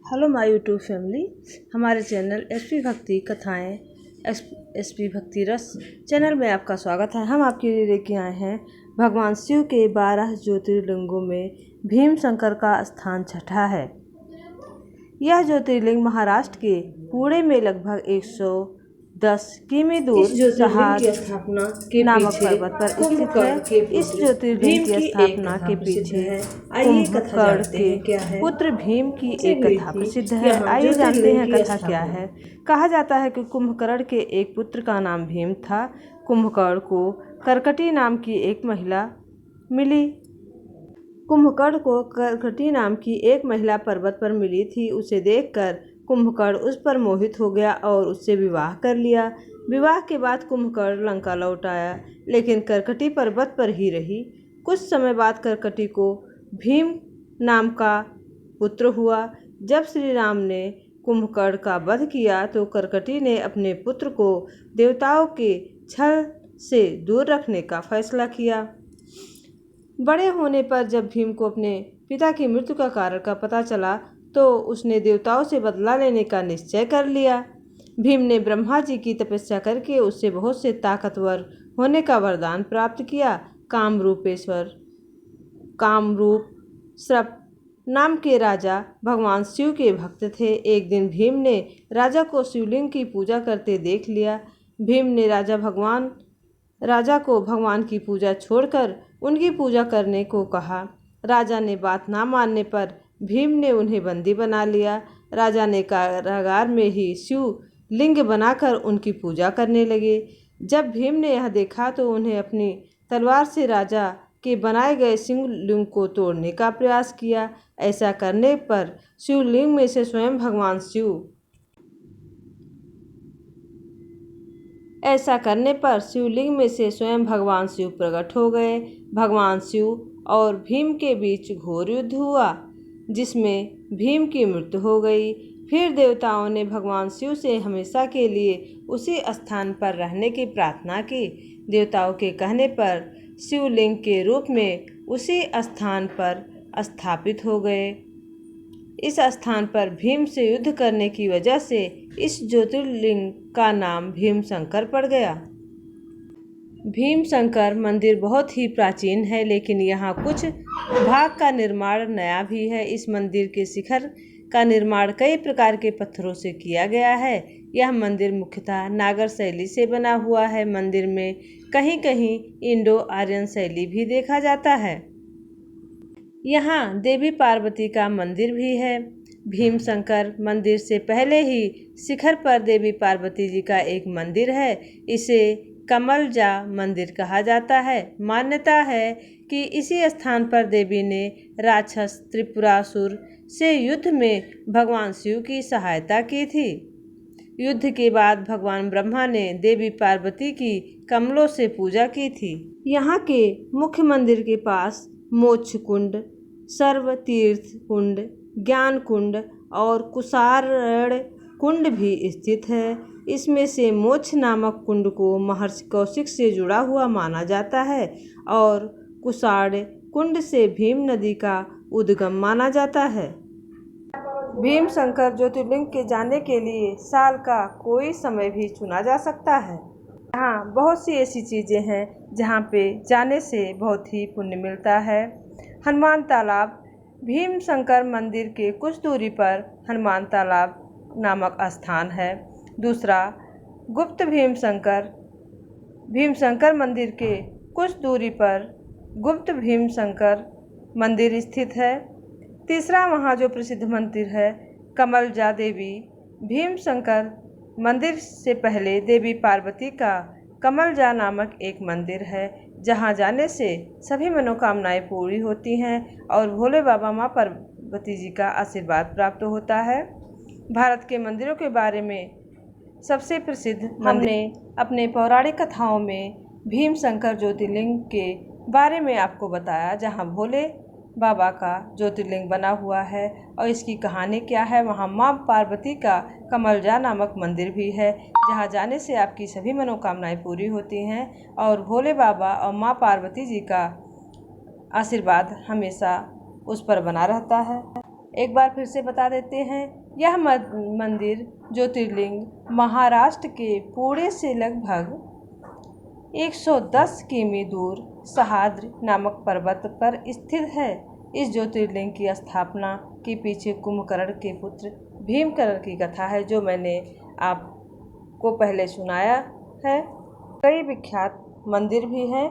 Hello my YouTube family. हमारे channel SP भक्ति कथाएं एसपी भक्ति रस चैनल में आपका स्वागत है। हम आपके लिए लेके आए हैं भगवान शिव के 12 ज्योतिर्लिंगों में भीम शंकर का स्थान छठा है। यह ज्योतिर्लिंग महाराष्ट्र के पुणे में लगभग 110 किमी दूर सहार नामक पर्वत पर स्थित है। इस ज्योतिर्लिंग की स्थापना के पीछे कुंभकर्ण के पुत्र भीम की एक कथा प्रसिद्ध है। आइए जानते हैं कथा क्या है। कहा जाता है कि कुंभकर्ण के एक पुत्र का नाम भीम था। कुंभकर्ण को करकटी नाम की एक महिला मिली। कुंभकर्ण को करकटी नाम की एक महिला पर्वत पर मिली थी। उसे देखकर कुंभकर्ण उस पर मोहित हो गया और उससे विवाह कर लिया। विवाह के बाद कुंभकर्ण लंका लौट आया, लेकिन करकटी पर्वत पर ही रही। कुछ समय बाद करकटी को भीम नाम का पुत्र हुआ। जब श्री राम ने कुंभकर्ण का वध किया तो करकटी ने अपने पुत्र को देवताओं के छल से दूर रखने का फैसला किया। बड़े होने पर जब भीम को अपने पिता की मृत्यु का कारण का पता चला तो उसने देवताओं से बदला लेने का निश्चय कर लिया। भीम ने ब्रह्मा जी की तपस्या करके उससे बहुत से ताकतवर होने का वरदान प्राप्त किया। कामरूप श्रप नाम के राजा भगवान शिव के भक्त थे। एक दिन भीम ने राजा को शिवलिंग की पूजा करते देख लिया। भीम ने राजा को भगवान की पूजा छोड़कर उनकी पूजा करने को कहा। राजा ने बात ना मानने पर भीम ने उन्हें बंदी बना लिया। राजा ने कारागार में ही शिव लिंग बनाकर उनकी पूजा करने लगे। जब भीम ने यह देखा तो उन्हें अपनी तलवार से राजा के बनाए गए शिवलिंग को तोड़ने का प्रयास किया। ऐसा करने पर शिवलिंग में से स्वयं भगवान शिव प्रकट हो गए। भगवान शिव और भीम के बीच घोर युद्ध हुआ, जिसमें भीम की मृत्यु हो गई। फिर देवताओं ने भगवान शिव से हमेशा के लिए उसी स्थान पर रहने की प्रार्थना की। देवताओं के कहने पर शिवलिंग के रूप में उसी स्थान पर स्थापित हो गए। इस स्थान पर भीम से युद्ध करने की वजह से इस ज्योतिर्लिंग का नाम भीम शंकर पड़ गया। भीम शंकर मंदिर बहुत ही प्राचीन है, लेकिन यहाँ कुछ भाग का निर्माण नया भी है। इस मंदिर के शिखर का निर्माण कई प्रकार के पत्थरों से किया गया है। यह मंदिर मुख्यतः नागर शैली से बना हुआ है। मंदिर में कहीं कहीं इंडो आर्यन शैली भी देखा जाता है। यहाँ देवी पार्वती का मंदिर भी है। भीम शंकर मंदिर से पहले ही शिखर पर देवी पार्वती जी का एक मंदिर है। इसे कमलजा मंदिर कहा जाता है। मान्यता है कि इसी स्थान पर देवी ने राक्षस त्रिपुरासुर से युद्ध में भगवान शिव की सहायता की थी। युद्ध के बाद भगवान ब्रह्मा ने देवी पार्वती की कमलों से पूजा की थी। यहाँ के मुख्य मंदिर के पास मोक्ष कुंड, सर्व तीर्थ कुंड, ज्ञान कुंड और कुसारण कुंड भी स्थित है। इसमें से मोक्ष नामक कुंड को महर्षि कौशिक से जुड़ा हुआ माना जाता है और कुसारण कुंड से भीम नदी का उद्गम माना जाता है। भीम शंकर ज्योतिर्लिंग के जाने के लिए साल का कोई समय भी चुना जा सकता है। यहाँ बहुत सी ऐसी चीज़ें हैं जहाँ पे जाने से बहुत ही पुण्य मिलता है। हनुमान तालाब, भीम शंकर मंदिर के कुछ दूरी पर हनुमान तालाब नामक स्थान है। दूसरा, गुप्त भीम शंकर मंदिर के कुछ दूरी पर गुप्त भीम शंकर मंदिर स्थित है। तीसरा, वहाँ जो प्रसिद्ध मंदिर है कमलजा देवी। भीम शंकर मंदिर से पहले देवी पार्वती का कमलजा नामक एक मंदिर है, जहाँ जाने से सभी मनोकामनाएं पूरी होती हैं और भोले बाबा माँ पार्वती जी का आशीर्वाद प्राप्त होता है। भारत के मंदिरों के बारे में सबसे प्रसिद्ध हमने अपने पौराणिक कथाओं में भीम शंकर ज्योतिर्लिंग के बारे में आपको बताया, जहाँ भोले बाबा का ज्योतिर्लिंग बना हुआ है और इसकी कहानी क्या है। वहाँ माँ पार्वती का कमलजा नामक मंदिर भी है, जहाँ जाने से आपकी सभी मनोकामनाएं पूरी होती हैं और भोले बाबा और माँ पार्वती जी का आशीर्वाद हमेशा उस पर बना रहता है। एक बार फिर से बता देते हैं, यह मंदिर ज्योतिर्लिंग महाराष्ट्र के पुणे से लगभग 110 किमी दूर सह्याद्री नामक पर्वत पर स्थित है। इस ज्योतिर्लिंग की स्थापना के पीछे कुंभकर्ण के पुत्र भीमकर्ण की कथा है, जो मैंने आपको पहले सुनाया है। कई विख्यात मंदिर भी हैं,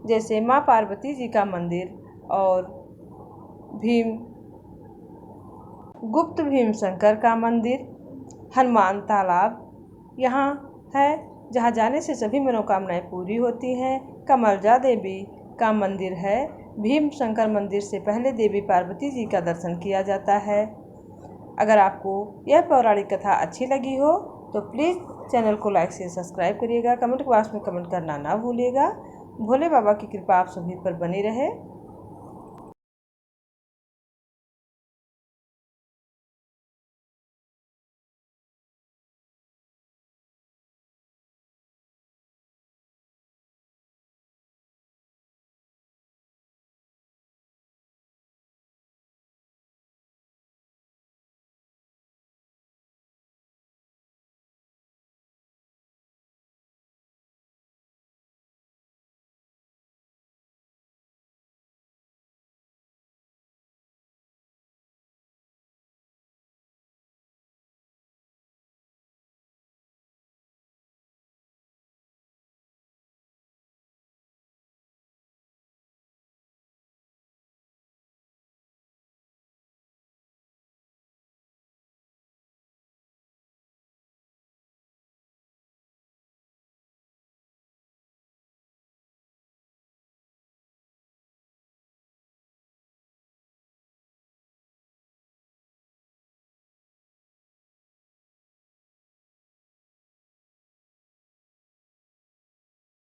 जैसे माँ पार्वती जी का मंदिर और गुप्त भीमशंकर का मंदिर, हनुमान तालाब यहाँ है, जहाँ जाने से सभी मनोकामनाएं पूरी होती हैं। कमलजा देवी का मंदिर है। भीमशंकर मंदिर से पहले देवी पार्वती जी का दर्शन किया जाता है। अगर आपको यह पौराणिक कथा अच्छी लगी हो तो प्लीज़ चैनल को लाइक से सब्सक्राइब करिएगा। कमेंट बॉक्स में कमेंट करना ना भूलिएगा। भोले बाबा की कृपा आप सभी पर बनी रहे।